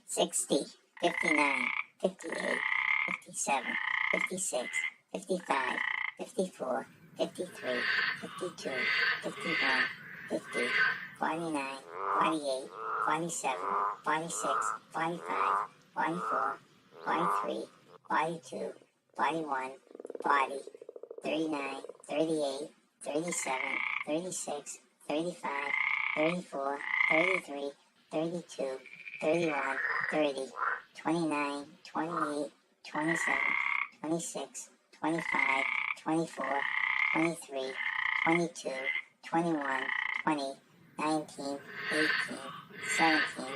60, 59, 58, 57, 56, 55, 54, 53, 52, 51, 50, 49, 48, 47, 46, 45, 44, 43, 42, 41, 40, 39, 38, 37, 36, 35, 34, 33, 32, 31, 30, 29, 28, 27, 26, 25, 24, 23, 22, 21, 20, 19, 18, 17,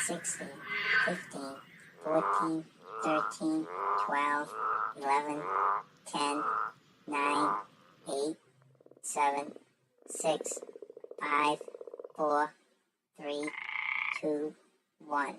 16, 15, 14, 13, 12, 11, 10, 9, 8, 7, 6, 5, 4, 3, 2, 1.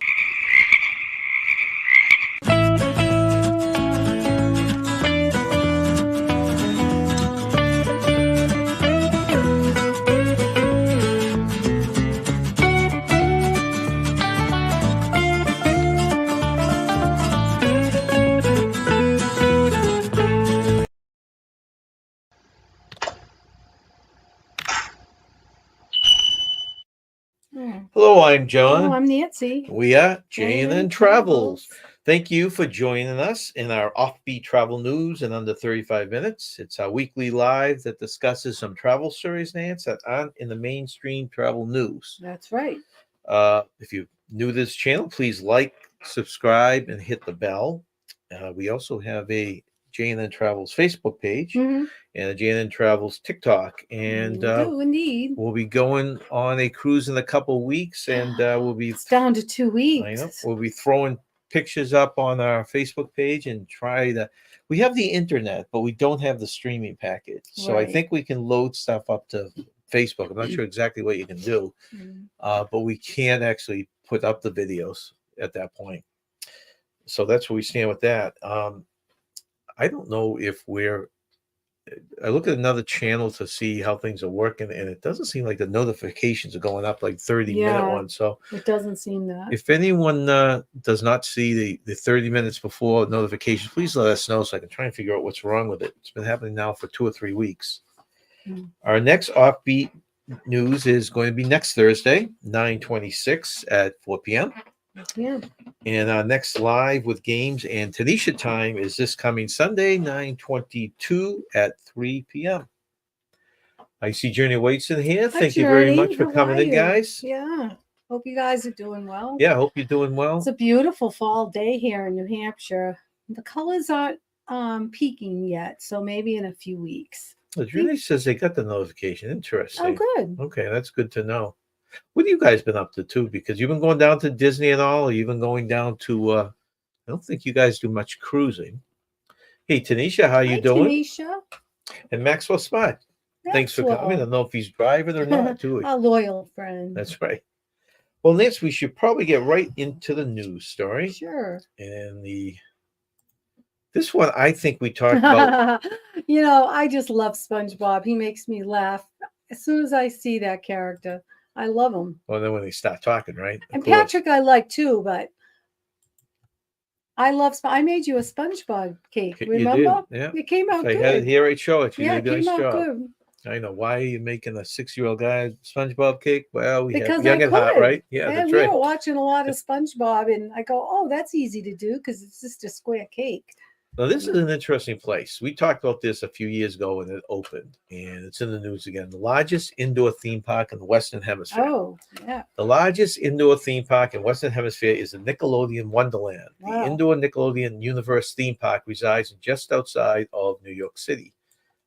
Hello, I'm John. Oh, I'm Nancy. We are J&N J&N Travels. Travels. Thank you for joining us in our Offbeat Travel News in under 35 minutes. It's our weekly live that discusses some travel stories, Nance, that aren't in the mainstream travel news. That's right. If you're new to this channel, please like, subscribe, and hit the bell. We also have a J&N Travels Facebook page and a J&N Travels TikTok. And We do indeed. we'll be going on a cruise in a couple weeks, and we'll be It's down to 2 weeks. I know. We'll be throwing pictures up on our Facebook page and try to. We have the internet, but we don't have the streaming package. So I Right. think we can load stuff up to Facebook. I'm not sure exactly what you can do, but we can't actually put up the videos at that point. So that's where we stand with that. I don't know if I look at another channel to see how things are working, and it doesn't seem like the notifications are going up like 30-minute ones. So it doesn't seem that. if anyone does not see the 30 minutes before notification, please let us know so I can try and figure out what's wrong with it. It's been happening now for 2 or 3 weeks. Our next Offbeat News is going to be next Thursday, 9/26 at 4 p.m. Yeah. And our next live with games and Tanisha time is this coming Sunday, 9/22 at 3 p.m. I see Journey Waits in here. Hi, Thank you very Journey. much for How coming are in, you? guys. Yeah. Hope you guys are doing well. Yeah, I hope you're doing well. It's a beautiful fall day here in New Hampshire. The colors aren't peaking yet, so maybe in a few weeks. Journey says they got the notification. Interesting. Oh, good. Okay, that's good to know. What have you guys been up to, too? Because you've been going down to Disney and all, or you've been going down to, I don't think you guys do much cruising. Hey, Tanisha, how you doing? Tanisha. And Maxwell Spot. Thanks for coming. I don't know if he's driving or not, do we? A loyal friend. That's right. Well, Nancy, we should probably get right into the news story. Sure. And this one, I think we talked about. You know, I just love SpongeBob. He makes me laugh as soon as I see that character. I love him. Well, then when they start talking, right? And Patrick I like too, but I love. I made you a SpongeBob cake. Remember? You did, yeah. It came out good. I had it here. I'd show it to you. Yeah, You it did a came nice out job. good. I know. Why are you making a 6-year-old guy SpongeBob cake? Well, we Because have young and hot, right? Yeah, that's we right. were watching a lot of SpongeBob, and I go, "Oh, that's easy to do because it's just a square cake." Now, this is an interesting place. We talked about this a few years ago when it opened, and it's in the news again. The largest indoor theme park in the Western Hemisphere. Oh, yeah. The largest indoor theme park in Western Hemisphere is the Nickelodeon Wonderland. Wow. The indoor Nickelodeon Universe theme park resides just outside of New York City.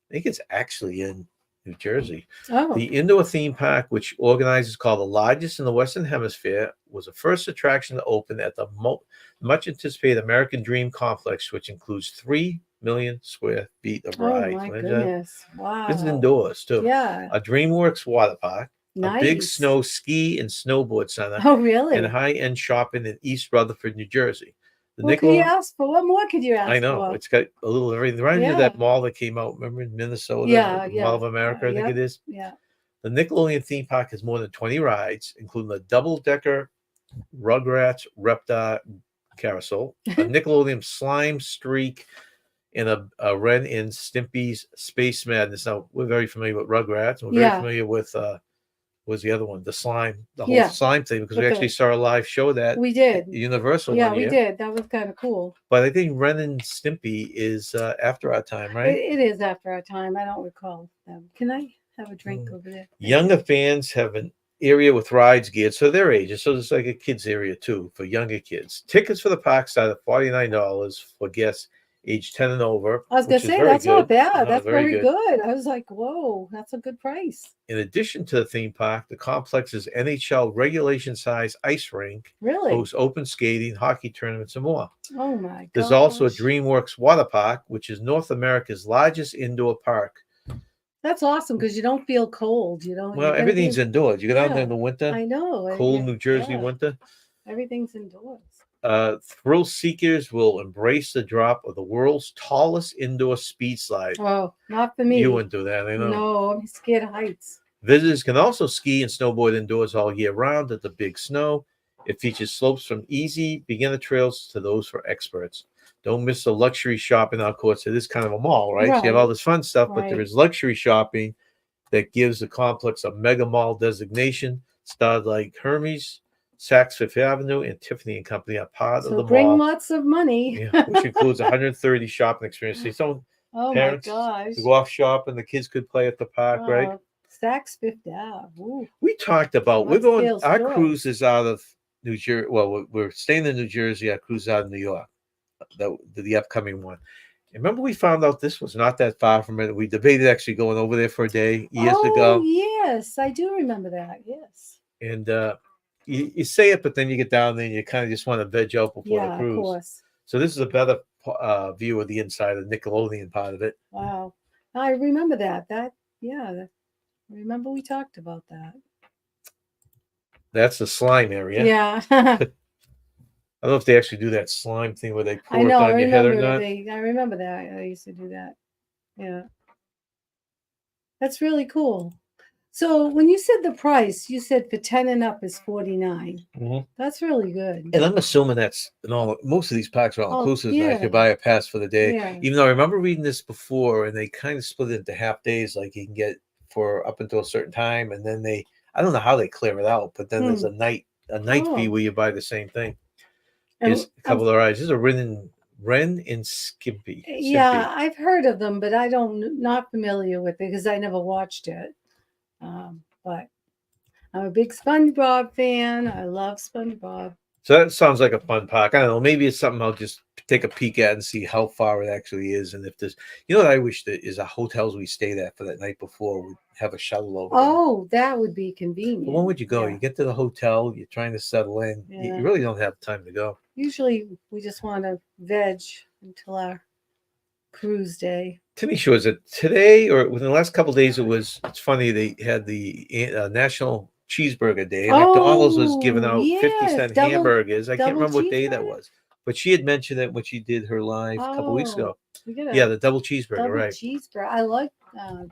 I think it's actually in New Jersey. Oh. The indoor theme park, which organizers call the largest in the Western Hemisphere, was the first attraction to open at the much anticipated American Dream Complex, which includes 3 million square feet of rides. Oh, my goodness. Wow. This is indoors, too. Yeah. A DreamWorks water park, nice. A big snow ski and snowboard center. Oh, really? And high-end shopping in East Rutherford, New Jersey. What could you ask for? What more could you ask for? I know. It's got a little everything. Reminds me of that mall that came out, remember, in Minnesota? Yeah. Mall of America, I think it is. Yeah. The Nickelodeon theme park has more than 20 rides, including a double-decker Rugrats Reptar Carousel, a Nickelodeon Slime Streak, and a Ren and Stimpy's Space Madness. Now, we're very familiar with Rugrats. We're very Yeah. familiar with, was the other one, the slime, the whole Yeah. slime thing, because With we actually the- saw a live show that We did. Universal Yeah, one we year. did. That was kind of cool. But I think Ren and Stimpy is after our time, right? It is after our time. I don't recall them. Can I have a drink over there? Younger fans have an area with rides geared so their ages. So there's like a kids area too for younger kids. Tickets for the park start at $49 for guests age 10 and over. I was gonna which is say very that's not good. bad. No, That's very good. I was like, whoa, that's a good price. In addition to the theme park, the complex's NHL regulation size ice rink Really? hosts open skating, hockey tournaments, and more. Oh my god. There's also a DreamWorks water park, which is North America's largest indoor park. That's awesome because you don't feel cold. You don't. Well, everything's indoors. You go down there in the winter. I know. Cold New Jersey winter. Everything's indoors. Thrill seekers will embrace the drop of the world's tallest indoor speed slide. Oh, not for me. You wouldn't do that, I know. No, I'm scared of heights. Visitors can also ski and snowboard indoors all year round at the Big Snow. It features slopes from easy beginner trails to those for experts. Don't miss the luxury shopping, of course. It is kind of a mall, right? So you have all this fun stuff, but there is luxury shopping that gives the complex a mega mall designation. Stars like Hermes, Saks Fifth Avenue, and Tiffany and Company are part of the mall. Bring lots of money. Which includes 130 shopping experiences. So parents, my gosh. to go off shopping, the kids could play at the park, right? Saks Fifth Ave. Ooh. We talked about our cruise is out of New Jersey. Well, we're staying in New Jersey. Our cruise is out of New York, the upcoming one. Remember, we found out this was not that far from it. We debated actually going over there for a day years ago. Oh, yes. I do remember that. Yes. And you say it, but then you get down there and you kind of just want to veg out before the cruise. Of course. So this is a better view of the inside of the Nickelodeon part of it. Wow. I remember that. I remember we talked about that. That's the slime area. Yeah. I don't know if they actually do that slime thing where they pour it on your head or not. I remember that. I used to do that. Yeah. That's really cool. So when you said the price, you said for 10 and up is $49. Mm-hmm. That's really good. And I'm assuming that's most of these parks are all inclusive. Yeah. You buy a pass for the day. Yeah. Even though I remember reading this before, and they kind of split it into half days, like you can get for up until a certain time, and then I don't know how they clear it out, but then there's a night fee where you buy the same thing. Here's a couple of rides. This is a Ren and Skimpy. Yeah, I've heard of them, but not familiar with it because I never watched it. But I'm a big SpongeBob fan. I love SpongeBob. So that sounds like a fun park. I don't know. Maybe it's something I'll just take a peek at and see how far it actually is. And if there's, what I wish that is a hotels we stayed at for that night before would have a shuttle over. Oh, that would be convenient. But when would you go? You get to the hotel, you're trying to settle in. You really don't have time to go. Usually we just want to veg until our cruise day. Timmy shows it today or within the last couple of days. It's funny. They had the National Cheeseburger Day. And McDonald's was giving out 50-cent hamburgers. I can't remember what day that was, but she had mentioned it when she did her live a couple weeks ago. The double cheeseburger, right? Cheeseburger. I like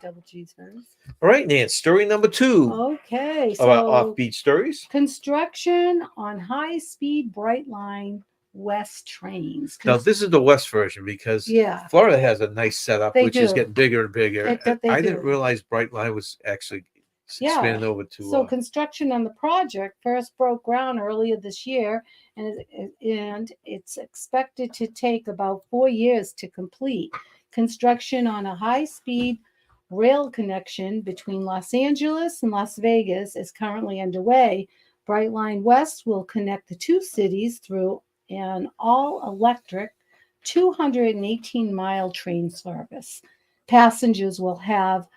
double cheeseburgers. All right, Nance. Story number 2. Okay. So about offbeat stories. Construction on high-speed Brightline West trains. Now this is the West version because Florida has a nice setup, which is getting bigger and bigger. I didn't realize Brightline was actually expanded over to. So construction on the project first broke ground earlier this year, and it's expected to take about 4 years to complete. Construction on a high-speed rail connection between Los Angeles and Las Vegas is currently underway. Brightline West will connect the two cities through an all-electric 218-mile train service. Passengers will have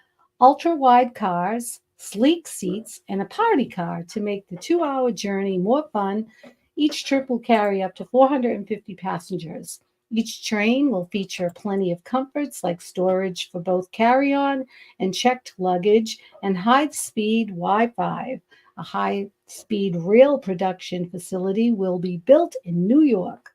ultra-wide cars, sleek seats, and a party car to make the 2-hour journey more fun. Each trip will carry up to 450 passengers. Each train will feature plenty of comforts like storage for both carry-on and checked luggage and high-speed Wi-Fi. A high-speed rail production facility will be built in New York.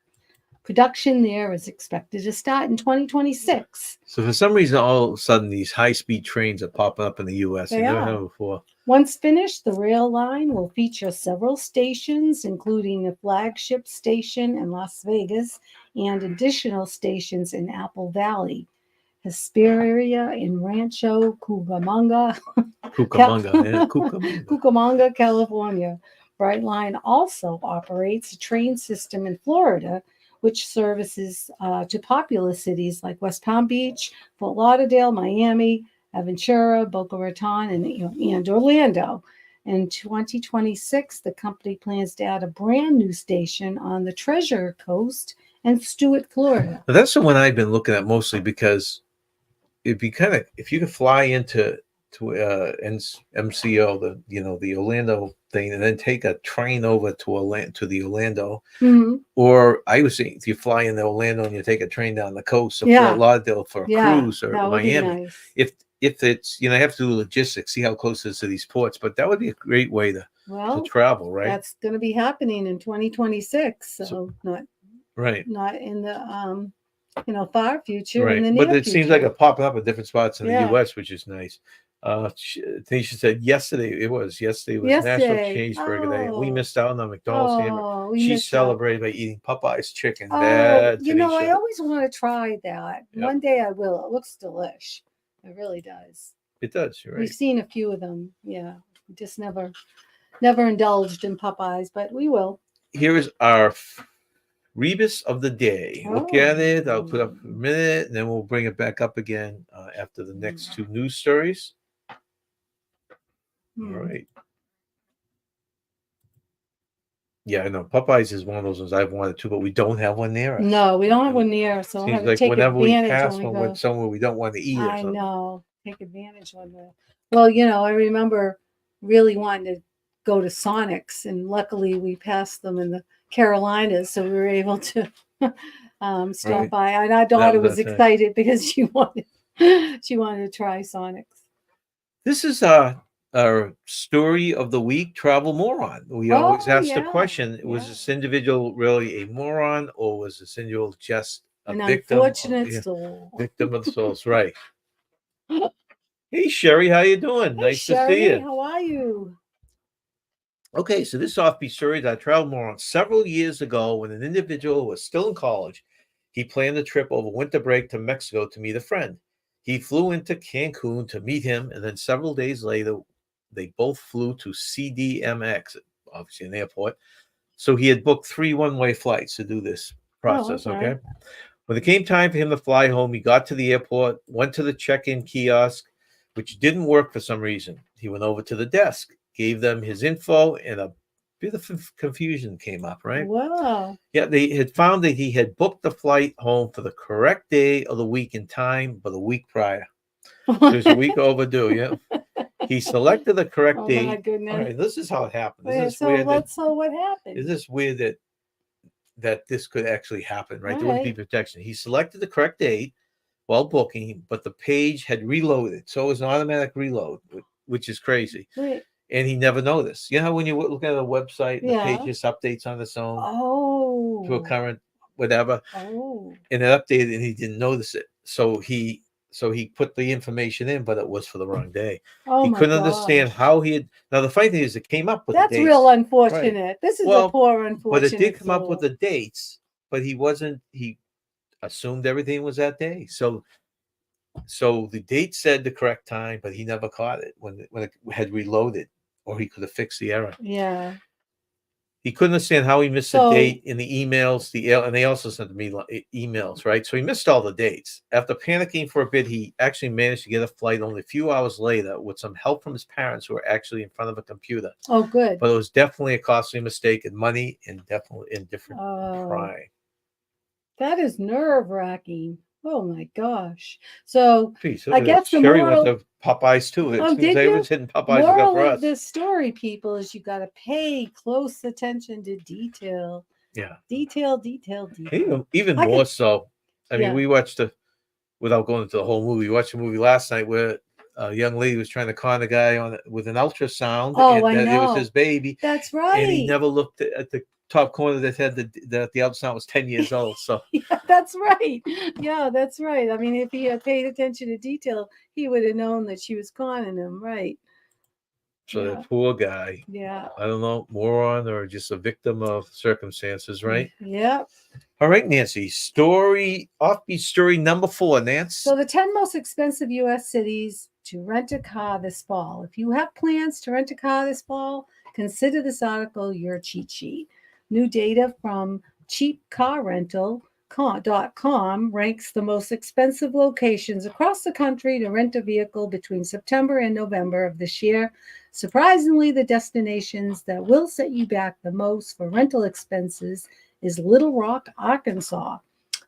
Production there is expected to start in 2026. So for some reason, all of a sudden, these high-speed trains are popping up in the U.S. They You never are. have before. Once finished, the rail line will feature several stations, including a flagship station in Las Vegas and additional stations in Apple Valley, Hesperia, and Rancho Cucamonga, Cucamonga, yeah, Cucamonga. Cucamonga, California. Brightline also operates a train system in Florida, which services to popular cities like West Palm Beach, Fort Lauderdale, Miami, Aventura, Boca Raton, and Orlando. In 2026, the company plans to add a brand new station on the Treasure Coast in Stuart, Florida. Now, that's the one I've been looking at mostly because it'd be kind of if you could fly into MCO, the Orlando thing, and then take a train over to the Orlando. Mm-hmm. Or I was saying, if you fly into Orlando and you take a train down the coast of Yeah. Fort Lauderdale for a cruise, or that would be Miami. nice. If it's you have to do logistics, see how close it is to these ports, but that would be a great way to Well, travel, right? that's going to be happening in 2026, so Right. not in the far future, Right. in the But near it seems future. like it's popping up at different spots in the Yeah. U.S., which is nice. Tanisha said yesterday was National Yesterday. Cheeseburger Day. We Oh. missed out on the McDonald's hamburger. Oh, we She missed out. celebrated by eating Popeye's chicken. Oh, Bad, I Tanisha. always want to try that. Yep. One day I will. It looks delish. It really does. It does. You're right. We've seen a few of them. Yeah, we just never indulged in Popeyes, but we will. Here is our Rebus of the day. Look at it. I'll put up for a minute, and then we'll bring it back up again after the next two news stories. All right. Yeah, I know. Popeyes is one of those ones I've wanted to, but we don't have one near us. No, we don't have one near, so we'll Seems have to like take whenever we advantage pass when we one go. with somewhere we don't want to eat. Or I something. know. Take advantage when we. Well, I remember really wanting to go to Sonic's, and luckily we passed them in the Carolinas, so we were able to stop by. And our daughter was excited because she wanted to try Sonic's. This is our story of the week, travel moron. We always ask the question: was this individual really a moron, or was this individual just an victim? Unfortunate soul. Victim of the souls, right? Hey, Sherry, how you doing? Hey, nice Sherry, to see you. How are you? Okay, so this offbeat story that I traveled more on several years ago when an individual was still in college. He planned a trip over winter break to Mexico to meet a friend. He flew into Cancun to meet him, and then several days later, they both flew to CDMX, obviously an airport. So he had booked 3 one-way flights to do this process, okay? When it came time for him to fly home, he got to the airport, went to the check-in kiosk, which didn't work for some reason. He went over to the desk, gave them his info, and a bit of confusion came up, right? Wow. Yeah, they had found that he had booked the flight home for the correct day of the week and time, but a week prior. So it was a week overdue, yeah. He selected the correct date. My goodness. All right, this is how it happened. So what happened? Is this weird that this could actually happen, right? There wouldn't be protection. He selected the correct date while booking, but the page had reloaded. So it was an automatic reload, which is crazy. Right. And he never noticed. You know how when you look at a website, the page just updates on its own to a current whatever. And it updated and he didn't notice it. So he put the information in, but it was for the wrong day. He couldn't understand how he had. Now the funny thing is, it came up with the dates. That's real unfortunate. Right. This is a poor unfortunate. But it did come up with the dates, but he assumed everything was that day. So the date said the correct time, but he never caught it when it had reloaded, or he could have fixed the error. Yeah. He couldn't understand how he missed the date in the emails, and they also sent me emails, right? So he missed all the dates. After panicking for a bit, he actually managed to get a flight only a few hours later with some help from his parents who were actually in front of a computer. Oh, good. But it was definitely a costly mistake in money and definitely in different pride. That is nerve-wracking. Oh my gosh! So Jeez, I guess the Sherry moral... went to Popeyes too. Did was hitting Popeyes moral for us. of this story, people, is you got to pay close attention to detail. Yeah, detail. Even more so. I mean, we watched without going into the whole movie. We watched a movie last night where a young lady was trying to con a guy with an ultrasound. Oh, I know. It was his baby. That's right. And he never looked at the top corner that had the ultrasound was 10 years old. So Yeah, that's right. Yeah, that's right. I mean, if he had paid attention to detail, he would have known that she was conning him, right? so Yeah. that poor guy, Yeah. I don't know, moron or just a victim of circumstances, right? Yep. All right, Nancy. Offbeat story number 4, Nance. So the 10 most expensive U.S. cities to rent a car this fall. If you have plans to rent a car this fall, consider this article your cheat sheet. New data from cheapcarrental.com ranks the most expensive locations across the country to rent a vehicle between September and November of this year. Surprisingly, the destinations that will set you back the most for rental expenses is Little Rock, Arkansas.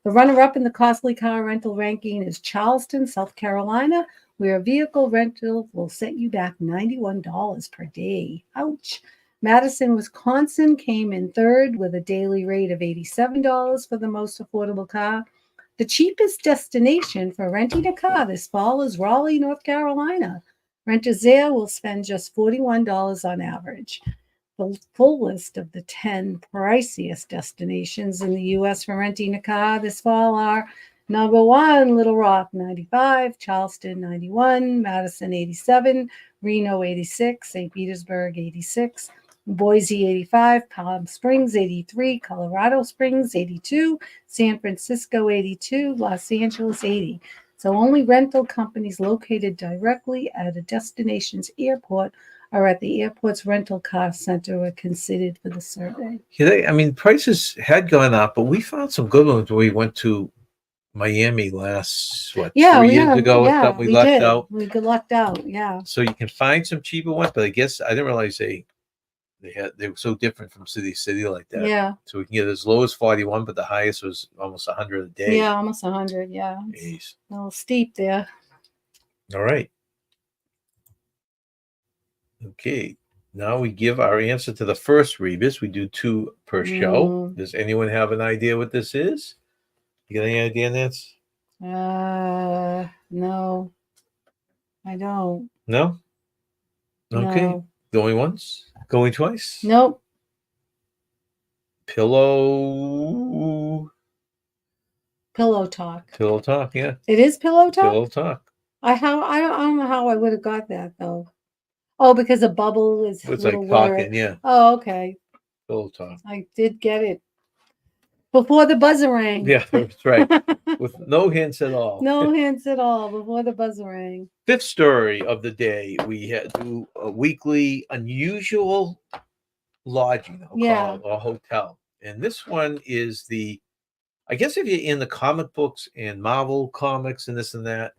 The runner-up in the costly car rental ranking is Charleston, South Carolina, where a vehicle rental will set you back $91 per day. Ouch. Madison, Wisconsin came in third with a daily rate of $87 for the most affordable car. The cheapest destination for renting a car this fall is Raleigh, North Carolina. Renters there will spend just $41 on average. The full list of the 10 priciest destinations in the U.S. for renting a car this fall are number 1, Little Rock, 95, Charleston, 91, Madison, 87, Reno, 86, St. Petersburg, 86, Boise, 85, Palm Springs, 83, Colorado Springs, 82, San Francisco, 82, Los Angeles, 80. So only rental companies located directly at a destination's airport or at the airport's rental car center were considered for the survey. Yeah, I mean, prices had gone up, but we found some good ones when we went to Miami last, 3 years ago or something. We lucked out. We lucked out, yeah. So you can find some cheaper ones, but I guess I didn't realize they were so different from city to city like that. Yeah. So we can get as low as 41, but the highest was almost 100 a day. Yeah, almost 100, yeah. Jeez. A little steep there. All right. Okay. Now we give our answer to the first rebus. We do 2 per show. Does anyone have an idea what this is? You got any idea, Nance? No. I don't. No? Okay. No. Going once? Going twice? Nope. Pillow Talk. Pillow talk, yeah. It is Pillow Talk? Pillow talk. I don't know how I would have got that though. Oh, because a bubble is It's little like word. talking, yeah. Oh, okay. Pillow talk. I did get it before the buzzer rang. Yeah, that's right. With no hints at all. No hints at all before the buzzer rang. 5th story of the day. We do a weekly unusual lodging, I'll call it, or hotel. And this one is I guess if you're in the comic books and Marvel comics and this and that,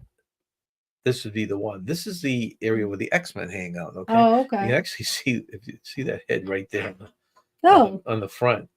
this would be the one. This is the area where the X-Men hang out. Okay. Oh, You can okay. actually see, if you see that head right there Oh. on the front.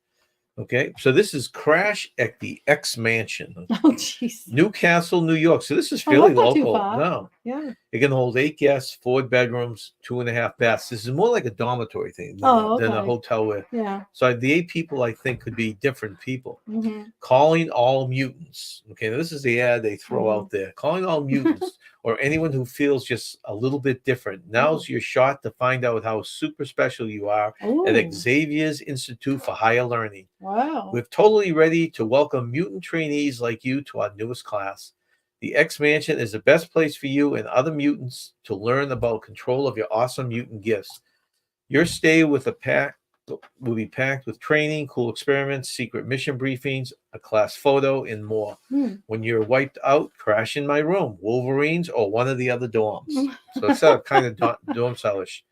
Okay. So this is Crash at the X Mansion, Oh, jeez. Newcastle, New York. So this is Oh, fairly that's not too local. far. No. Yeah. It can hold 8 guests, 4 bedrooms, 2.5 baths. This is more like a dormitory thing than a hotel where. Yeah. So the 8 people, I think, could be different people. Mm-hmm. Calling all mutants. Okay, now this is the ad they throw out there. Calling all mutants or anyone who feels just a little bit different. Now's your shot to find out how super special you are at Xavier's Institute for Higher Learning. Wow. We're totally ready to welcome mutant trainees like you to our newest class. The X Mansion is the best place for you and other mutants to learn about control of your awesome mutant gifts. Your stay will be packed with training, cool experiments, secret mission briefings, a class photo, and more. When you're wiped out, crash in my room, Wolverines, or one of the other dorms. So it's kind of dorm stylish.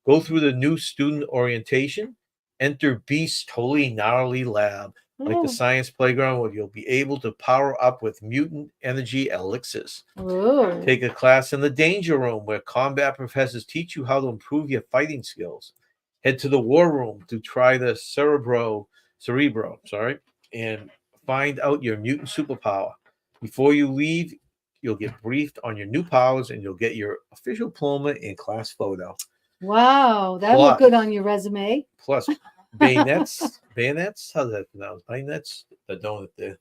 Go through the new student orientation. Enter Beast's totally gnarly lab. Like the science playground where you'll be able to power up with mutant energy elixirs. Take a class in the danger room where combat professors teach you how to improve your fighting skills. Head to the war room to try the cerebro, and find out your mutant superpower. Before you leave, you'll get briefed on your new powers and you'll get your official diploma and class photo. Wow, that looked good on your resume. Plus, bayonets. How's that pronounced? Bayonets? The donut there.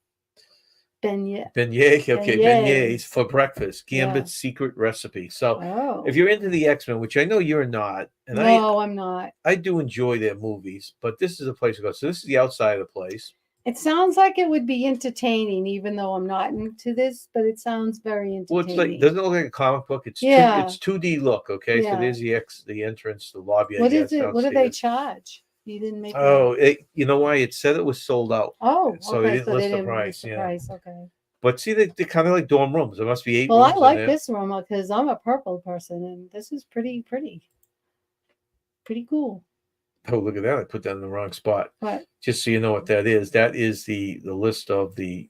beignet. Beignet, okay, Beignets. beignets for breakfast. Gambit's Yeah. secret recipe. So Oh. if you're into the X-Men, which I know you're not, and No, I'm not. I do enjoy their movies, but this is a place to go. So this is the outside of the place. It sounds like it would be entertaining, even though I'm not into this, but it sounds very Well, it's like, entertaining. doesn't it look like a comic book? It's Yeah. it's 2D look, okay? So Yeah. there's the entrance, the lobby, I What guess. is it? What do they downstairs. charge? You didn't make Oh, you know why? It said it was sold out. Oh, So okay. they didn't So list they the didn't price. list the Yeah. price. Okay. But see, they're kind of like dorm rooms. There must be 8 Well, rooms I in like there. this room because I'm a purple person, and this is pretty cool. Oh, look at that. I put that in the wrong spot. But Just so you know what that is the list of the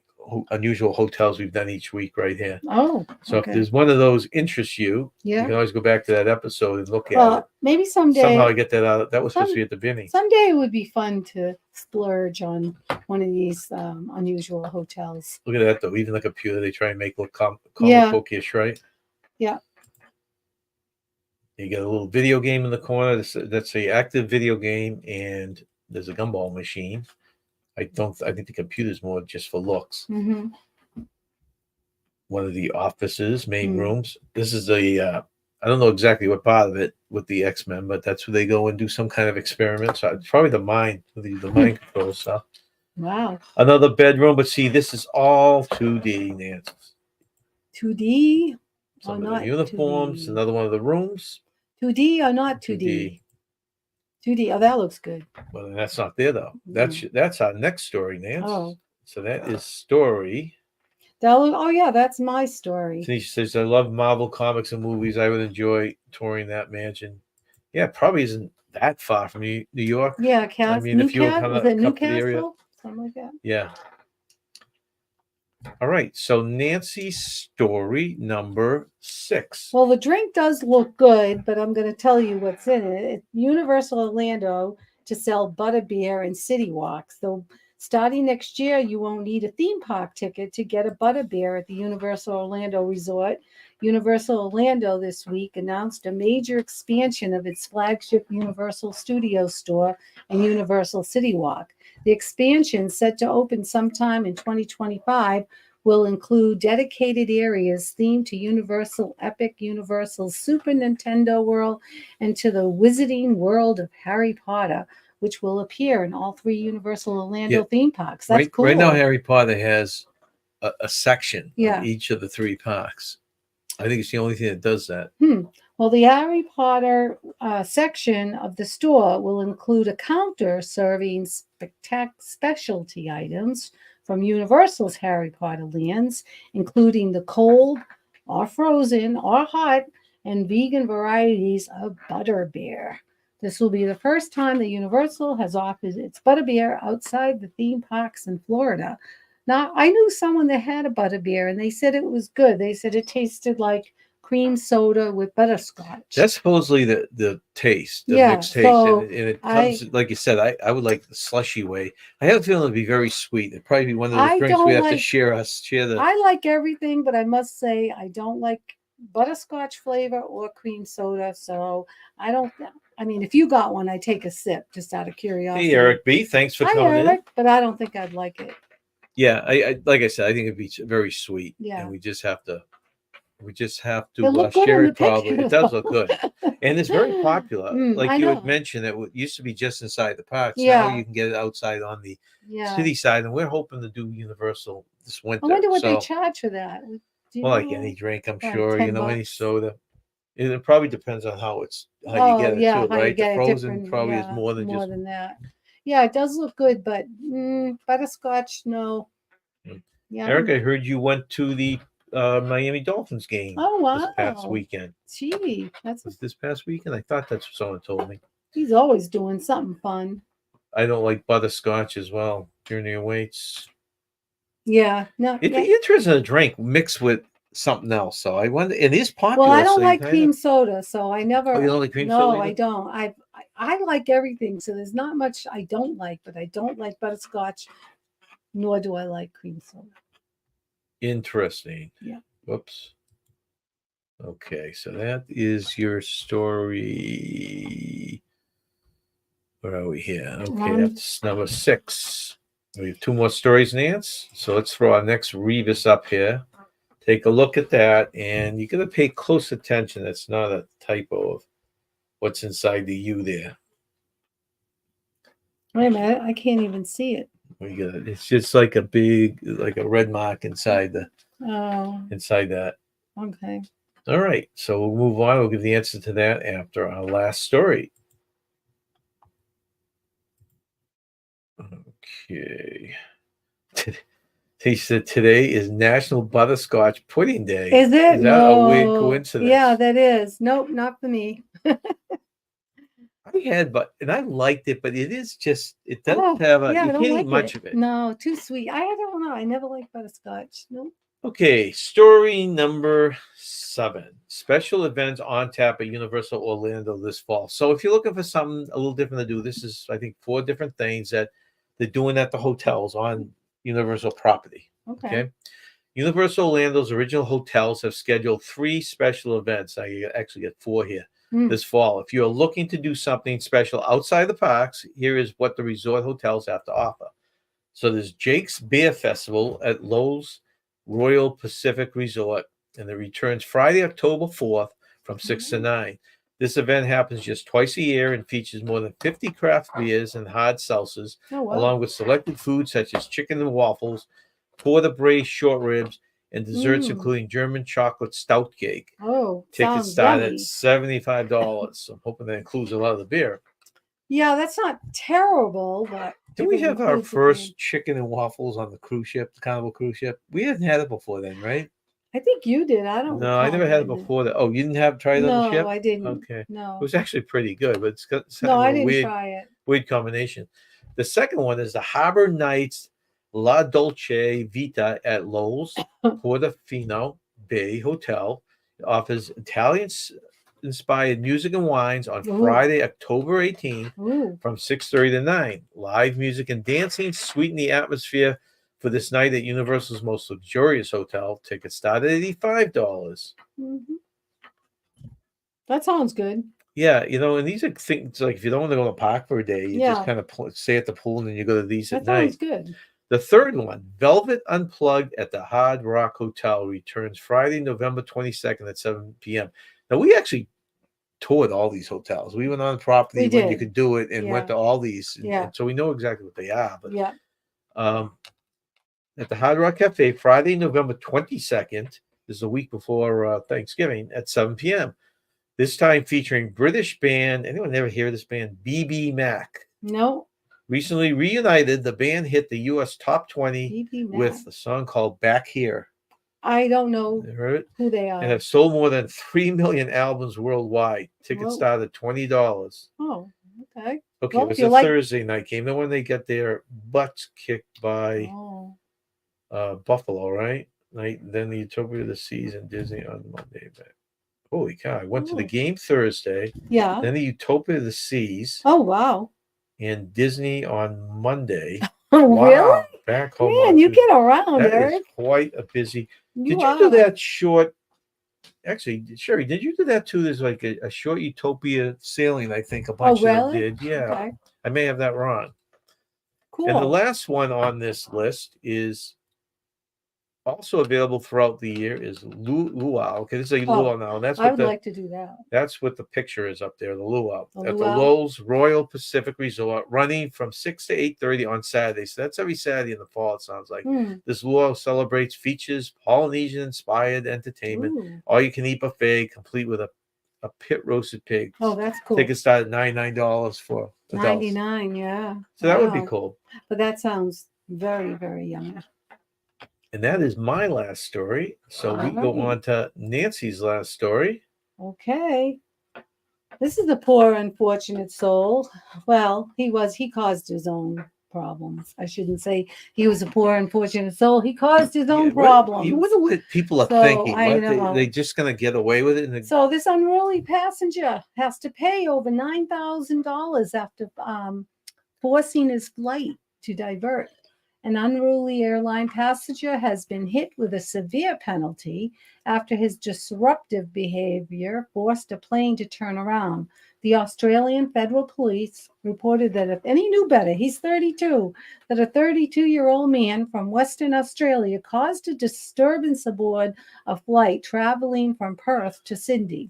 unusual hotels we've done each week right here. oh, So okay. if there's one of those interests you, you Yeah. can always go back to that episode and look at it. Well, maybe someday. Somehow I get that out. That was supposed to be at the beginning. Someday it would be fun to splurge on one of these unusual hotels. Look at that, though. Even the computer, they try and make look comic Yeah. bookish, right? Yeah. You got a little video game in the corner. That's a active video game, and there's a gumball machine. I think the computer's more just for looks. Mm-hmm. One of the offices, main Mm. rooms. This is I don't know exactly what part of it with the X-Men, but that's where they go and do some kind of experiment. So it's probably the mind control stuff. Wow. Another bedroom, but see, this is all 2D, Nancy. 2D Some or of not the uniforms, 2D? another one of the rooms. 2D or not 2D? 2D. Oh, that looks good. Well, that's not there though. That's our next story, Nancy. Oh. So that is story. Oh yeah, that's my story. Tanisha says, I love Marvel comics and movies. I would enjoy touring that mansion. Yeah, it probably isn't that far from New York. Yeah, I mean, if you were kind of was it up to the area. Newcastle? Something like that. Yeah. All right. So Nancy's story number 6. Well, the drink does look good, but I'm going to tell you what's in it. It's Universal Orlando to sell butterbeer and city walks. So starting next year, you won't need a theme park ticket to get a butterbeer at the Universal Orlando Resort. Universal Orlando this week announced a major expansion of its flagship Universal Studios store and Universal City Walk. The expansion, set to open sometime in 2025, will include dedicated areas themed to Universal Epic, Universal Super Nintendo World, and to the Wizarding World of Harry Potter, which will appear in all 3 Universal Orlando theme parks. That's cool. Right now, Harry Potter has a section Yeah. of each of the 3 parks. I think it's the only thing that does that. Well, the Harry Potter section of the store will include a counter serving specialty items from Universal's Harry Potter lands, including the cold or frozen or hot and vegan varieties of butterbeer. This will be the first time that Universal has offered its butterbeer outside the theme parks in Florida. Now, I knew someone that had a butterbeer, and they said it was good. They said it tasted like cream soda with butterscotch. That's supposedly the taste, the Yeah, mixed taste. so and it comes, like you said, I would like the slushy way. I have a feeling it'd be very sweet. It'd probably be one of those drinks we have to share the. I like everything, but I must say I don't like butterscotch flavor or cream soda. So I mean, if you got one, I'd take a sip just out of curiosity. Hey, Eric B. Thanks for coming Eric, in. but I don't think I'd like it. Yeah, I like I said, I think it'd be very sweet. Yeah. And we just have to share it probably. It does look good. And it's very popular. Like you had mentioned, it used to be just inside the parks. Yeah. Now you can get it outside on the city side. And we're hoping to do Universal this winter. I wonder what they charge for that. Like any drink, I'm sure. Any soda. It probably depends on how you get it too, right? The frozen probably is more than that. Yeah, it does look good, but butterscotch, no. Yeah. Eric, I heard you went to the Miami Dolphins game. Oh wow! This past weekend. Gee, was this past weekend? I thought that's what someone told me. He's always doing something fun. I don't like butterscotch as well during the weights. Yeah, no. It'd be interesting to drink mixed with something else. So I wonder. It is popular. Well, I don't like cream soda, so I never. Oh, you don't like cream soda? No, I don't. I like everything, so there's not much I don't like, but I don't like butterscotch, nor do I like cream soda. Interesting. Yeah. Whoops. Okay, so that is your story. Where are we here? Okay, that's number 6. We have 2 more stories, Nance. So let's throw our next Rebus up here. Take a look at that, and you're going to pay close attention. It's not a typo of what's inside the U there. Wait a minute, I can't even see it. We got it. It's just like a big, like a red mark inside Oh, that. okay. All right, so we'll move on. We'll give the answer to that after our last story. Okay. He said today is National Butterscotch Pudding Day. Is it? Is that a weird No. coincidence? Yeah, that is. Nope, not for me. I had, and I liked it, but it is just, it doesn't Oh, have a, yeah, you I don't can't like eat much it. of it. No, too sweet. I don't know. I never liked butterscotch. Nope. Okay, story number 7. Special events on tap at Universal Orlando this fall. So if you're looking for something a little different to do, this is, I think, 4 different things that they're doing at the hotels on Universal property. Okay. Universal Orlando's original hotels have scheduled 3 special events. I actually get 4 here this fall. If you're looking to do something special outside the parks, here is what the resort hotels have to offer. So there's Jake's Beer Festival at Lowe's Royal Pacific Resort, and it returns Friday, October 4th from 6 to 9. This event happens just twice a year and features more than 50 craft beers and hard seltzers, along with selected foods such as chicken and waffles, Porter braised short ribs, and desserts including German chocolate stout cake. Oh, Tickets start at $75. So I'm hoping that includes a lot of the beer. Yeah, that's not terrible, but did we have our first chicken and waffles on the cruise ship, the Carnival cruise ship? We hadn't had it before then, right? I think you did. I don't. No, I never had it before that. Oh, you didn't have tried it on the ship? No, I didn't. Okay. No. It was actually pretty good, but it's got No, I a didn't try it. weird combination. The second one is the Harbor Nights La Dolce Vita at Lowe's Portofino Bay Hotel. It offers Italian-inspired music and wines on Friday, October 18th from 6:30 to 9. Live music and dancing sweeten the atmosphere for this night at Universal's most luxurious hotel. Tickets start at $85. That sounds good. Yeah, and these are things like if you don't want to go to the park for a day, you just kind of stay at the pool and then you go to these at night. That sounds good. The third one, Velvet Unplugged at the Hard Rock Hotel, returns Friday, November 22nd at 7 p.m. Now, we actually toured all these hotels. We went on property when you could do it and went to all these. And so we know exactly what they are. But at the Hard Rock Cafe, Friday, November 22nd, this is a week before Thanksgiving, at 7 p.m. This time featuring British band. Anyone ever hear of this band? BB Mac. No. Recently reunited, the band hit the U.S. top 20 with a song called Back Here. I don't know who they are. And have sold more than 3 million albums worldwide. Tickets start at $20. Oh, okay. Okay, well, it was a Thursday night game. Then when they get their butts kicked by Buffalo, right? Then the Utopia of the Seas and Disney on Monday. Holy cow. I went to the game Thursday. Yeah. Then the Utopia of the Seas. Oh, wow. And Disney on Monday. Oh, wow. Really? Back home. Man, you get around, Eric. That is quite a busy. Did you do that short? Actually, Sherry, did you do that too? There's like a short Utopia sailing, I think a bunch of them did. Yeah. Okay. I may have that wrong. Cool. And the last one on this list is also available throughout the year is Luau. Okay, this is a Luau now. And that's what I would like to do that. That's what the picture is up there, the Luau. At the Lowe's Royal Pacific Resort, running from 6 to 8:30 on Saturday. So that's every Saturday in the fall, it sounds like. This Luau celebrates features Polynesian-inspired entertainment, all-you-can-eat buffet, complete with a pit roasted pig. Oh, that's cool. Tickets start at $99 for adults. $99, yeah. So that would be cool. But that sounds very, very yummy. And that is my last story. So we go on to Nancy's last story. Okay. This is a poor, unfortunate soul. Well, he caused his own problems. I shouldn't say he was a poor, unfortunate soul. He caused his own problems. You wonder what people are thinking. They just going to get away with it? So this unruly passenger has to pay over $9,000 after forcing his flight to divert. An unruly airline passenger has been hit with a severe penalty after his disruptive behavior forced a plane to turn around. The Australian Federal Police reported that if any knew better, he's 32, that a 32-year-old man from Western Australia caused a disturbance aboard a flight traveling from Perth to Sydney.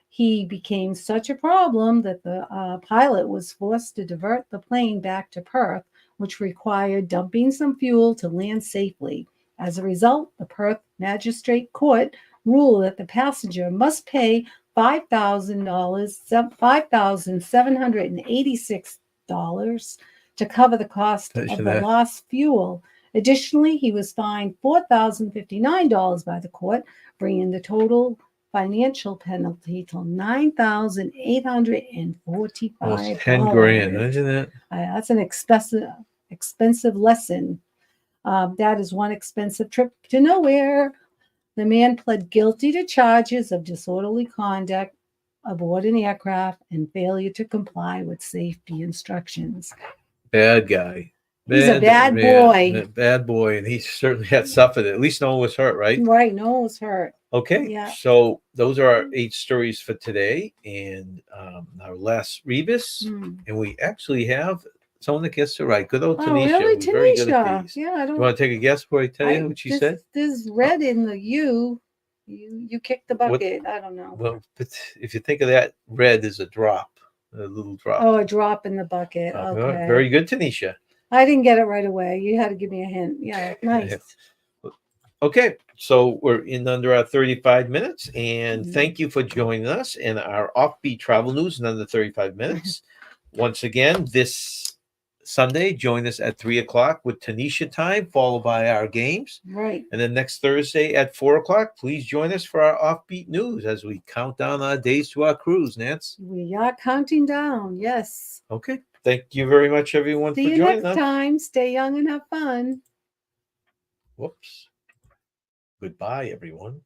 He became such a problem that the pilot was forced to divert the plane back to Perth, which required dumping some fuel to land safely. As a result, the Perth Magistrate Court ruled that the passenger must pay $5,786 to cover the cost of Imagine the that. lost fuel. Additionally, he was fined $4,059 by the court, bringing the total financial penalty to $9,845. Almost 10 grand. Imagine that. That's an expensive lesson. That is one expensive trip to nowhere. The man pled guilty to charges of disorderly conduct aboard an aircraft and failure to comply with safety instructions. Bad guy. He's a bad boy. Bad boy, and he certainly had suffered. At least no one was hurt, right? Right, no one was hurt. Okay, Yeah. so those are our 8 stories for today, and our last rebus, and we actually have someone that gets to write. Good old Tanisha. Really, who's very good at Tanisha? these. Yeah, I don't. You want to take a guess before I tell you what she said? There's red in the U. You kicked the bucket. I don't know. Well, but if you think of that, red is a drop, a little drop. Oh, a drop in the bucket. Okay. Very good, Tanisha. I didn't get it right away. You had to give me a hint. Yeah, nice. Okay, so we're in under our 35 minutes, and thank you for joining us in our Offbeat Travel News in under 35 minutes. Once again, this Sunday, join us at 3 o'clock with Tanisha time, followed by our games. Right. And then next Thursday at 4 o'clock, please join us for our Offbeat News as we count down our days to our cruise, Nance. We are counting down. Yes. Okay. Thank you very much, everyone, See for you joining next us. time. Stay young and have fun. Whoops. Goodbye, everyone.